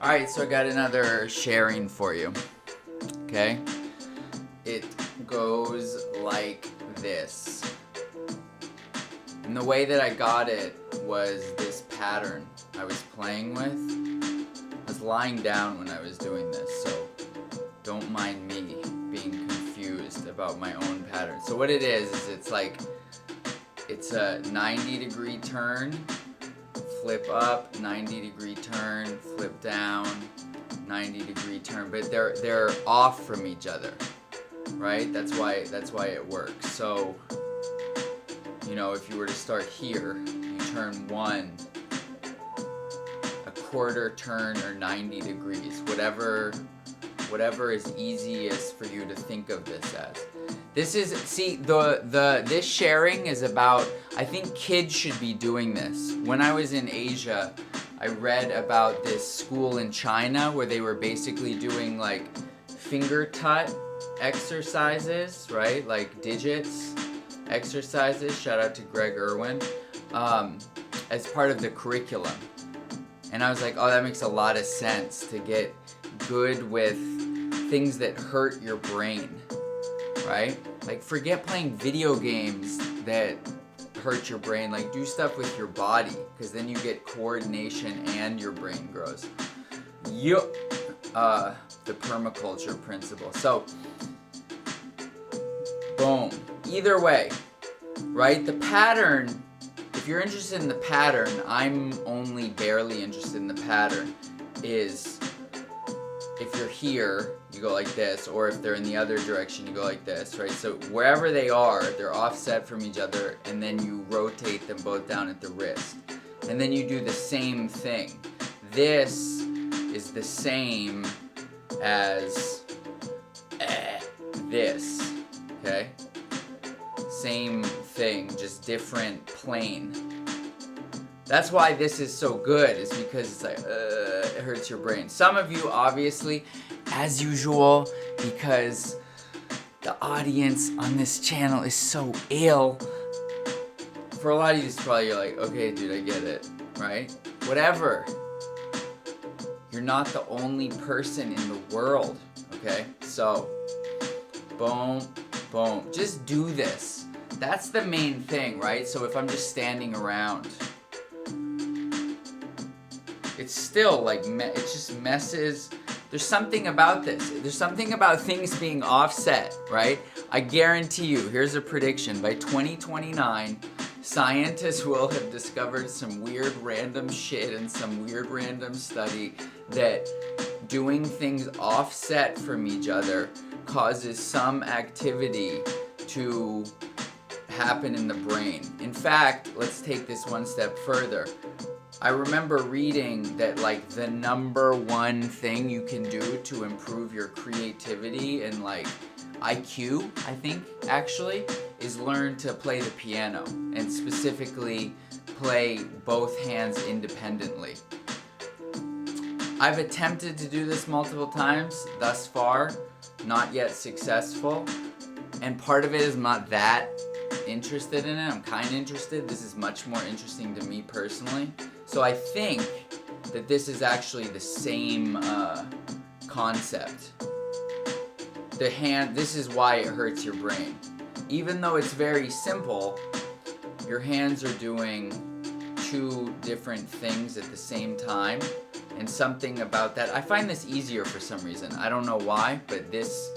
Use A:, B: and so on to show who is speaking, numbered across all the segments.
A: Alright, so I got another sharing for you. Okay? It goes like this. And the way that I got it was this pattern I was playing with. I was lying down when I was doing this, so don't mind me being confused about my own pattern. So what it is it's a 90-degree turn, flip up, 90-degree turn, flip down, 90-degree turn, but they're off from each other, right? That's why it works. So, you know, if you were to start here, you turn one, a quarter turn, or 90 degrees, whatever is easiest for you to think of this as. This is, see, this sharing is about, I think kids should be doing this. When I was in Asia, I read about this school in China where they were basically doing like finger tut exercises, right? Like digits exercises, shout out to Greg Irwin, as part of the curriculum. And I was like, oh, that makes a lot of sense to get good with things that hurt your brain, right? Like, forget playing video games that hurt your brain. Like, do stuff with your body, because then you get coordination and your brain grows. Yup. The permaculture principle. So, boom. Either way, right? The pattern, if you're interested in the pattern, I'm only barely interested in the pattern, is if you're here, you go like this, or if they're in the other direction, you go like this, right? So wherever they are, they're offset from each other, and then you rotate them both down at the wrist. And then you do the same thing. This is the same as this, okay? Same thing, just different plane. That's why this is so good, is because it's like, it hurts your brain. Some of you, obviously, as usual, because the audience on this channel is so ill, for a lot of you, it's probably, you're like, okay, dude, I get it, right? Whatever. You're not the only person in the world, okay? So, boom, boom. Just do this. That's the main thing, right? So if I'm just standing around, it's still like, it just messes. There's something about this. There's something about things being offset, right? I guarantee you, here's a prediction. By 2029, scientists will have discovered some weird random shit and some weird random study that doing things offset from each other causes some activity to happen in the brain. In fact, let's take this one step further. I remember reading that, like, the number one thing you can do to improve your creativity and, like, IQ, I think, actually, is learn to play the piano, and specifically play both hands independently. I've attempted to do this multiple times thus far, not yet successful, and part of it is not that interested in it. I'm kind of interested. This is much more interesting to me personally. So I think that this is actually the same concept. This is why it hurts your brain. Even though it's very simple, your hands are doing two different things at the same time, and something about that, I find this easier for some reason. I don't know why, but this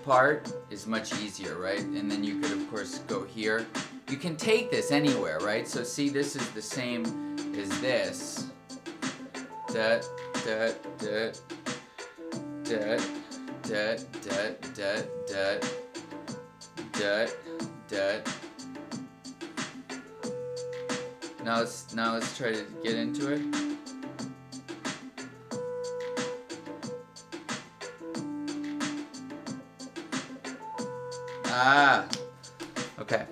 A: part is much easier, right? And then you could, of course, go here. You can take this anywhere, right? So see, this is the same as this. Da, da, da, da, da, da, da, da, da, da. Now let's try to get into it. Ah, okay.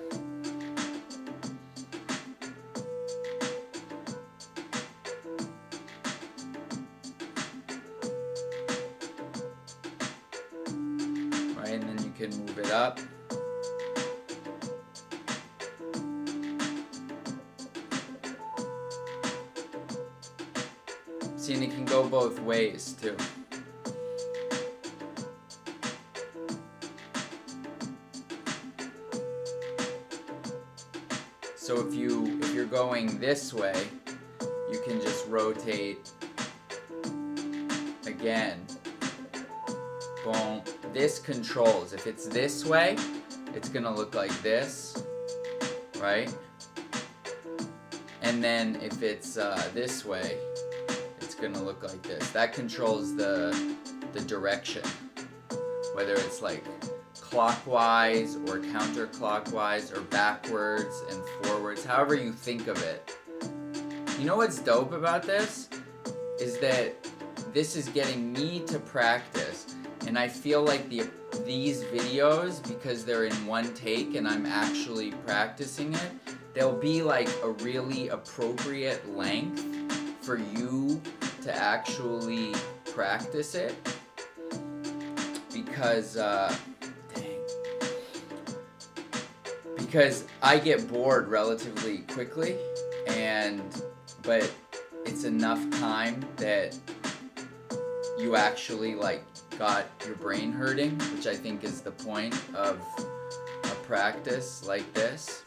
A: Right, and then you can move it up. See, and it can go both ways too. So if you're going this way, you can just rotate again. Boom. This controls. If it's this way, it's gonna look like this, right? And then if it's this way, it's gonna look like this. That controls the direction, whether it's like clockwise or counterclockwise or backwards and forwards, however you think of it. You know what's dope about this? Is that this is getting me to practice, and I feel like these videos, because they're in one take and I'm actually practicing it, they'll be like a really appropriate length for you to actually practice it, because because I get bored relatively quickly, but it's enough time that you actually like got your brain hurting, which I think is the point of a practice like this.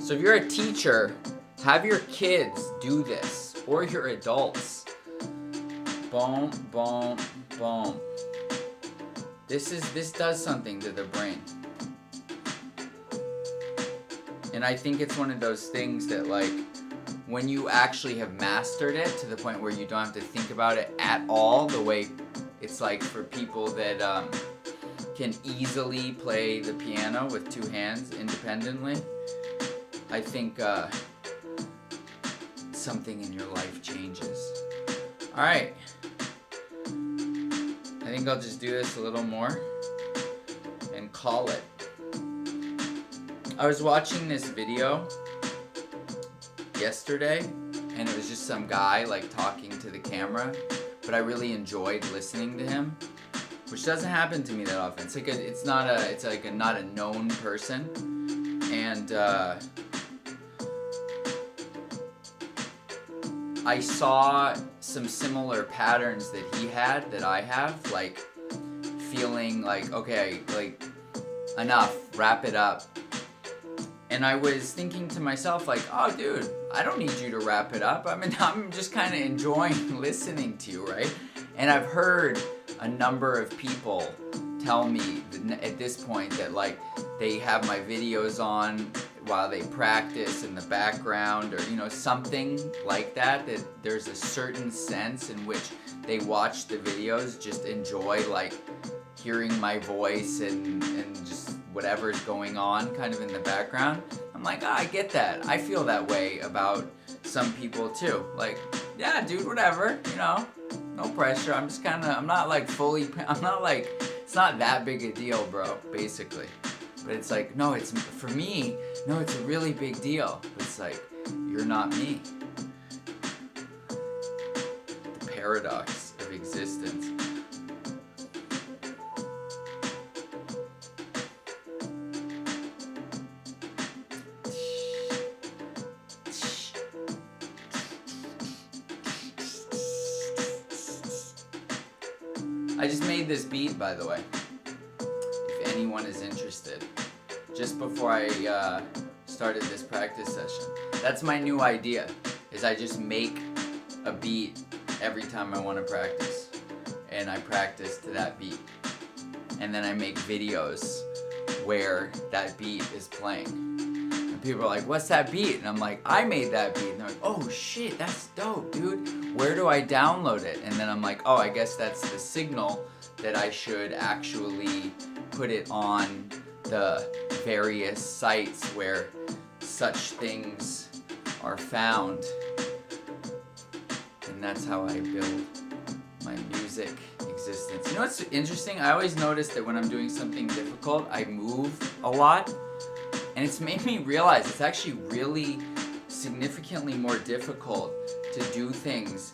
A: So if you're a teacher, have your kids do this, or your adults. Boom, boom, boom. This does something to the brain. And I think it's one of those things that, like, when you actually have mastered it to the point where you don't have to think about it at all, the way it's like for people that can easily play the piano with two hands independently, I think something in your life changes. Alright. I think I'll just do this a little more and call it. I was watching this video yesterday, and it was just some guy like talking to the camera, but I really enjoyed listening to him, which doesn't happen to me that often. It's like not a known person, and I saw some similar patterns that he had that I have, like feeling like, okay, like enough, wrap it up. And I was thinking to myself, like, oh dude, I don't need you to wrap it up. I mean, I'm just kind of enjoying listening to you, right? And I've heard a number of people tell me at this point that, like, they have my videos on while they practice in the background, or, you know, something like that, that there's a certain sense in which they watch the videos, just enjoy, like, hearing my voice and just whatever's going on kind of in the background. I'm like, I get that. I feel that way about some people too. Like, yeah, dude, whatever, you know, no pressure. I'm just kind of, I'm not like, it's not that big a deal, bro, basically. But it's like, no, it's, for me, no, it's a really big deal. But it's like, you're not me. The paradox of existence. I just made this beat, by the way, if anyone is interested, just before I started this practice session. That's my new idea, is I just make a beat every time I want to practice, and I practice to that beat, and then I make videos where that beat is playing. And people are like, what's that beat? And I'm like, I made that beat. And they're like, oh shit, that's dope, dude. Where do I download it? And then I'm like, oh, I guess that's the signal that I should actually put it on the various sites where such things are found. And that's how I build my music existence. You know what's interesting? I always notice that when I'm doing something difficult, I move a lot. And it's made me realize it's actually really significantly more difficult to do things